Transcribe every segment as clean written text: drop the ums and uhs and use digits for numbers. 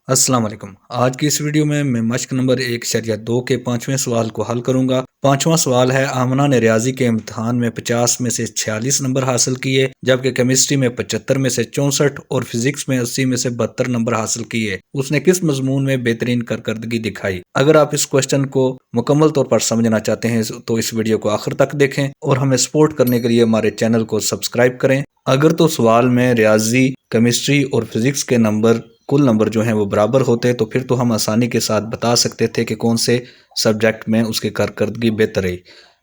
السلام علیکم۔ آج کی اس ویڈیو میں مشق نمبر 1.2 کے 5ویں سوال کو حل کروں گا۔ 5واں سوال ہے، آمنہ نے ریاضی کے امتحان میں 50 میں سے 46 نمبر حاصل کیے، جبکہ کیمسٹری میں 75 میں سے 64 اور فزکس میں 80 میں سے 72 نمبر حاصل کیے۔ اس نے کس مضمون میں بہترین کارکردگی دکھائی؟ اگر آپ اس کوشچن کو مکمل طور پر سمجھنا چاہتے ہیں تو اس ویڈیو کو آخر تک دیکھیں اور ہمیں سپورٹ کرنے کے لیے ہمارے چینل کو سبسکرائب کریں۔ اگر تو سوال میں ریاضی، کیمسٹری اور فزکس کے کل نمبر جو ہیں وہ برابر ہوتے تو پھر تو ہم آسانی کے ساتھ بتا سکتے تھے کہ کون سے سبجیکٹ میں اس کی کارکردگی بہتر رہی،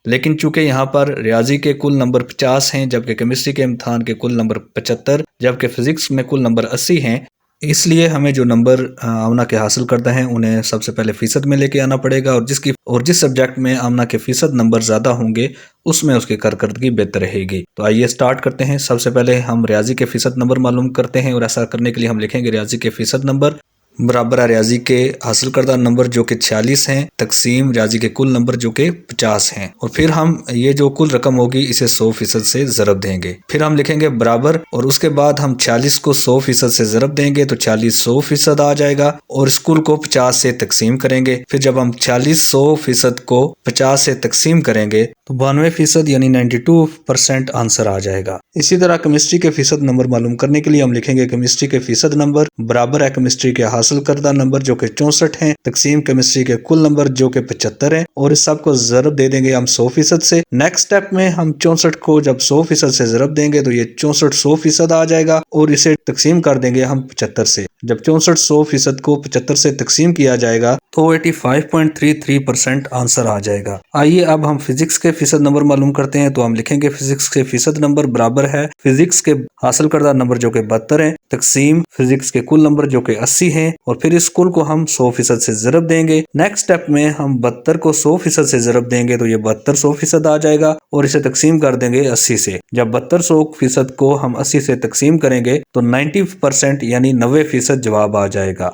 لیکن چونکہ یہاں پر ریاضی کے کل نمبر 50 ہیں، جبکہ کیمسٹری کے امتحان کے کل نمبر 75، جبکہ فزکس میں کل نمبر 80 ہیں، اس لیے ہمیں جو نمبر آمنہ کے حاصل کردہ ہیں انہیں سب سے پہلے فیصد میں لے کے آنا پڑے گا، اور جس سبجیکٹ میں آمنہ کے فیصد نمبر زیادہ ہوں گے اس میں اس کی کارکردگی بہتر رہے گی۔ تو آئیے سٹارٹ کرتے ہیں۔ سب سے پہلے ہم ریاضی کے فیصد نمبر معلوم کرتے ہیں، اور ایسا کرنے کے لیے ہم لکھیں گے ریاضی کے فیصد نمبر برابر ہے ریاضی کے حاصل کردہ نمبر جو کہ 46 ہیں تقسیم ریاضی کے کل نمبر جو کہ 50 ہیں، اور پھر ہم یہ جو کل رقم ہوگی اسے 100% سے ضرب دیں گے۔ پھر ہم لکھیں گے برابر، اور اس کے بعد ہم 46 کو 100% سے ضرب دیں گے تو 40 100% آ جائے گا، اور اس کل کو 50 سے تقسیم کریں گے۔ پھر جب ہم 40 100% کو 50 سے تقسیم کریں گے تو 92% یعنی 92% آنسر آ جائے گا۔ اسی طرح کیمسٹری کے فیصد نمبر معلوم کرنے کے لیے ہم لکھیں گے کیمسٹری کے فیصد نمبر برابر ہے کیمسٹری کے حاصل کردہ نمبر جو کہ 64 ہیں تقسیم کیمسٹری کے کل نمبر جو کہ 75 ہیں، اور اس سب کو ضرب دے دیں گے ہم 100% سے۔ نیکسٹ سٹیپ میں ہم 64 کو جب 100% سے ضرب دیں گے تو یہ 64 100% آ جائے گا، اور اسے تقسیم کر دیں گے ہم 75 سے۔ جب 64 100% کو 75 سے تقسیم کیا جائے گا تو 85.33% آنسر آ جائے گا۔ آئیے اب ہم فزکس کے فیصد نمبر معلوم کرتے ہیں، تو ہم لکھیں گے فزکس کے فیصد نمبر برابر ہے فزکس کے حاصل کردہ نمبر جو کہ 72 ہیں تقسیم فزکس کے کل نمبر جو کہ 80 ہیں، اور پھر اس کل کو ہم 100% سے ضرب دیں گے۔ نیکسٹ سٹیپ میں ہم 72 کو 100% سے ضرب دیں گے تو یہ 72 100% آ جائے گا، اور اسے تقسیم کر دیں گے 80 سے۔ جب 72 100% کو ہم 80 سے تقسیم کریں گے تو 90% یعنی 90% جواب آ جائے گا۔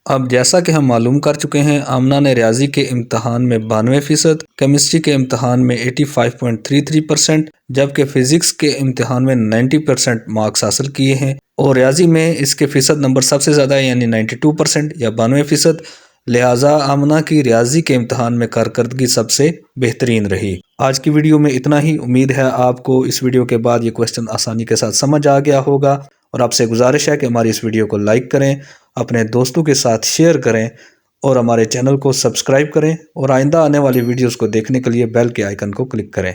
اب جیسا کہ ہم معلوم کر چکے ہیں، آمنہ نے ریاضی کے امتحان میں 92%، کیمسٹری کے امتحان میں 85.33%، جبکہ فزکس کے امتحان میں 90% مارکس حاصل کیے ہیں، اور ریاضی میں اس کے فیصد نمبر سب سے زیادہ ہے یعنی 92% یا 92%، لہٰذا آمنہ کی ریاضی کے امتحان میں کارکردگی سب سے بہترین رہی۔ آج کی ویڈیو میں اتنا ہی، امید ہے آپ کو اس ویڈیو کے بعد یہ کوشچن آسانی کے ساتھ سمجھ آ گیا ہوگا، اور آپ سے گزارش ہے کہ ہماری اس ویڈیو کو لائک کریں، اپنے دوستوں کے ساتھ شیئر کریں، اور ہمارے چینل کو سبسکرائب کریں، اور آئندہ آنے والی ویڈیوز کو دیکھنے کے لیے بیل کے آئیکن کو کلک کریں۔